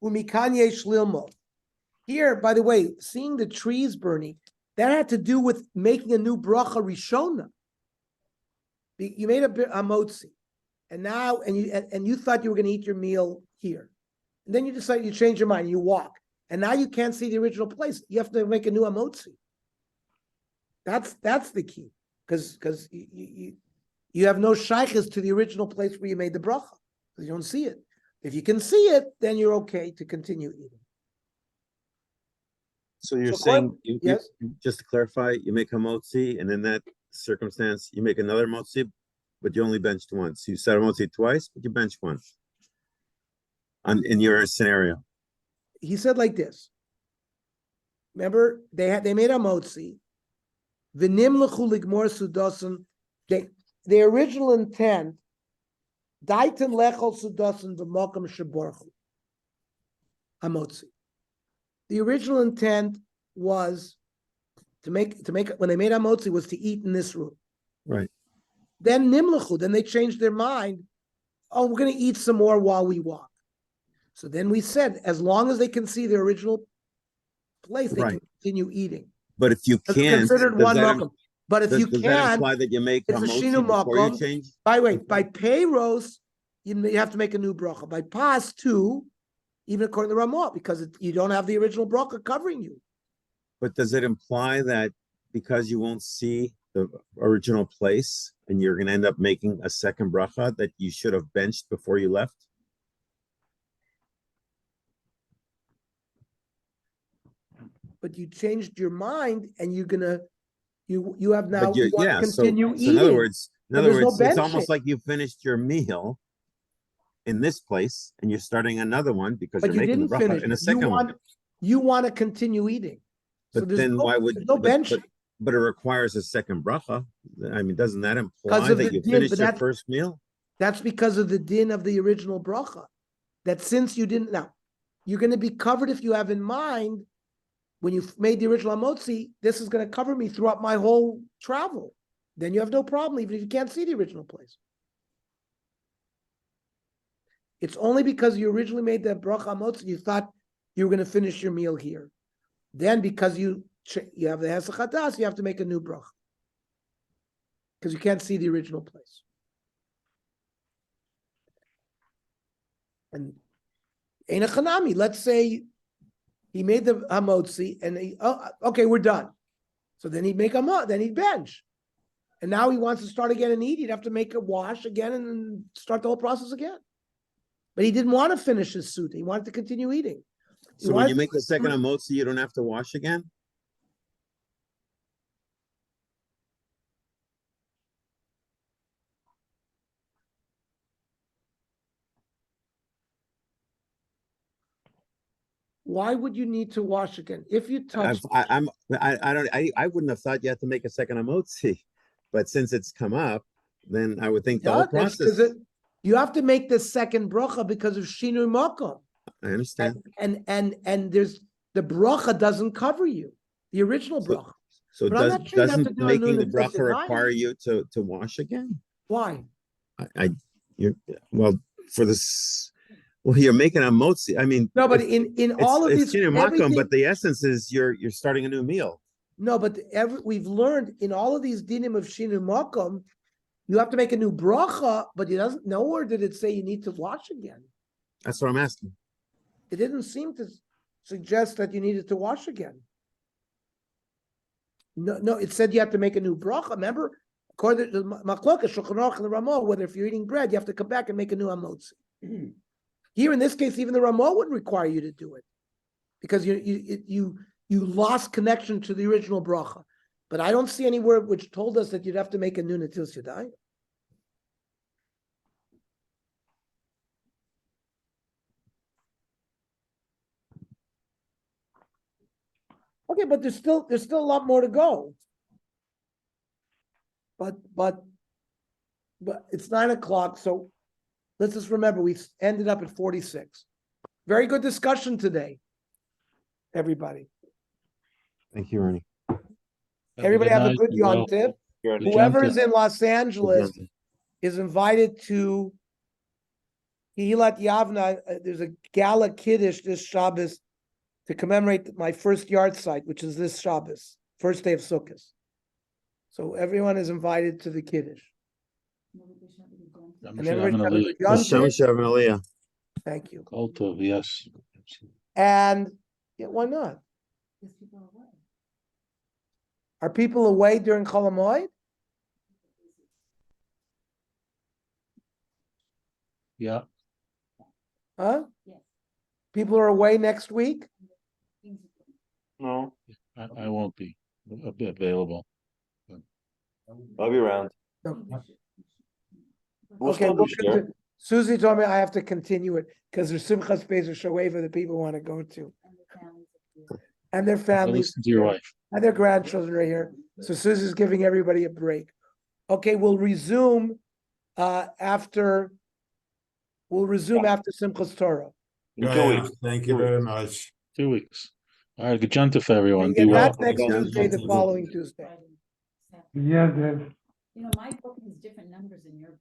Umikanye shlilmo. Here, by the way, seeing the trees burning, that had to do with making a new bracha rishona. You made a motzi, and now and you thought you were going to eat your meal here, and then you decide you change your mind, you walk, and now you can't see the original place. You have to make a new amotzi. That's the key, because you have no shaykhs to the original place where you made the bracha, because you don't see it. If you can see it, then you're okay to continue eating. So you're So saying, yes? just to clarify, you make a motzi, and in that circumstance, you make another motzi, but you only benched once. You said a motzi twice, but you benched once. In your scenario. He said like this. Remember, they made a motzi. V'nimlechu ligmor sudasan. The original intent, daitin lechol sudasan v'mokam sheborchu. Hamotzi. The original intent was to make when they made hamotzi was to eat in this room. Right. Then nimlechu. Then they changed their mind. Oh, we're going to eat some more while we walk. So then we said, as long as they can see their original place, they can continue eating. But if you It's can't, considered one makom. But if you does that can, imply that you make it's a hamotzi shinu before you makom. change? By the way, by payros, you have to make a new bracha. By pas too, even according to Ramah, because you don't have the original bracha covering you. But does it imply that because you won't see the original place and you're going to end up making a second bracha that you should have benched before you left? But you changed your mind, and you're gonna you have now But yeah, continue so eating. in other words, there's no it's benching. almost like you finished your meal in this place and you're starting another one because But you're you making the didn't bracha finish. in a second one. You want to continue eating. So But then why would there's no benching. but it requires a second bracha? I mean, doesn't that Because imply of that the you din, finished but your that's- first meal? That's because of the din of the original bracha. That since you didn't, now you're going to be covered if you have in mind when you made the original amotzi, this is going to cover me throughout my whole travel. Then you have no problem, even if you can't see the original place. It's only because you originally made the bracha amotzi, you thought you were going to finish your meal here. Then because you have the hesach hadas, you have to make a new bracha. Because you can't see the original place. And Ein Hanami, let's say he made the hamotzi and okay, we're done. So then he'd make then he'd bench. And now he wants to start again and eat. He'd have to make a wash again and start the whole process again. But he didn't want to finish his suit. He wanted to continue eating. So when you make the second hamotzi, you don't have to wash again? Why would you need to wash again? If you touch, I wouldn't have thought you had to make a second emotzi, but since it's come up, then I would think the yeah, whole that's process. because you have to make the second bracha because of shinui makom. I understand. And there's the bracha doesn't cover you, the original So- bracha. So But I'm not sure you have to doesn't do a making the nun bracha until require you to wash again? Why? You're, well, for this, well, you're making a motzi. I mean, No, but it's- in all of it's these, shinui makom, everything, but the essence is you're starting a new meal. no, but we've learned in all of these dinim of shinui makom, you have to make a new bracha, but it doesn't. Nowhere did it say you need to wash again. That's what I'm asking. It didn't seem to suggest that you needed to wash again. No, it said you have to make a new bracha. Remember, according to Machlokas, Shulchan Aruch, and the Ramah, whether if you're eating bread, you have to come back and make a new hamotzi. Here, in this case, even the Ramah wouldn't require you to do it because you lost connection to the original bracha. But I don't see anywhere which told us that you'd have to make a new Netilas Yadayim. Okay, but there's still a lot more to go. But it's 9 o'clock, so let's just remember we ended up at 46. Very good discussion today, everybody. Thank you, Ernie. Everybody have a night, good be well. Yom Tov. Good Whoever Yom is Tov. in Los Angeles Good is invited to Kehilat Yavna. There's a gala kiddush this Shabbos to commemorate my first yard site, which is this Shabbos, first day of Sukkot. So everyone is invited to the kiddush. And everybody have a good Yom Hashem Tov. Shalom Aliyah. Thank you. Kol Tov, yes. And yeah, why not? Are people away during Chol Hamoed? Yeah, Huh? Yes. People are away next week? No, I won't be available. I'll be around. No. We'll Okay, still we'll be there. continue. Susie told me I have to continue it because there's Simchas Beis Shoeva that people want to go to. And their I'll families listen to your wife. and their grandchildren are here. So Susie's giving everybody a break. Okay, we'll resume after Simchas Torah. In 2 Yeah, weeks. thank you very much. 2 weeks. All right, good Yom Tov, everyone. And Be well. not next Yeah. Tuesday, the following Tuesday. Yeah, Dave. You know, my book has different numbers in your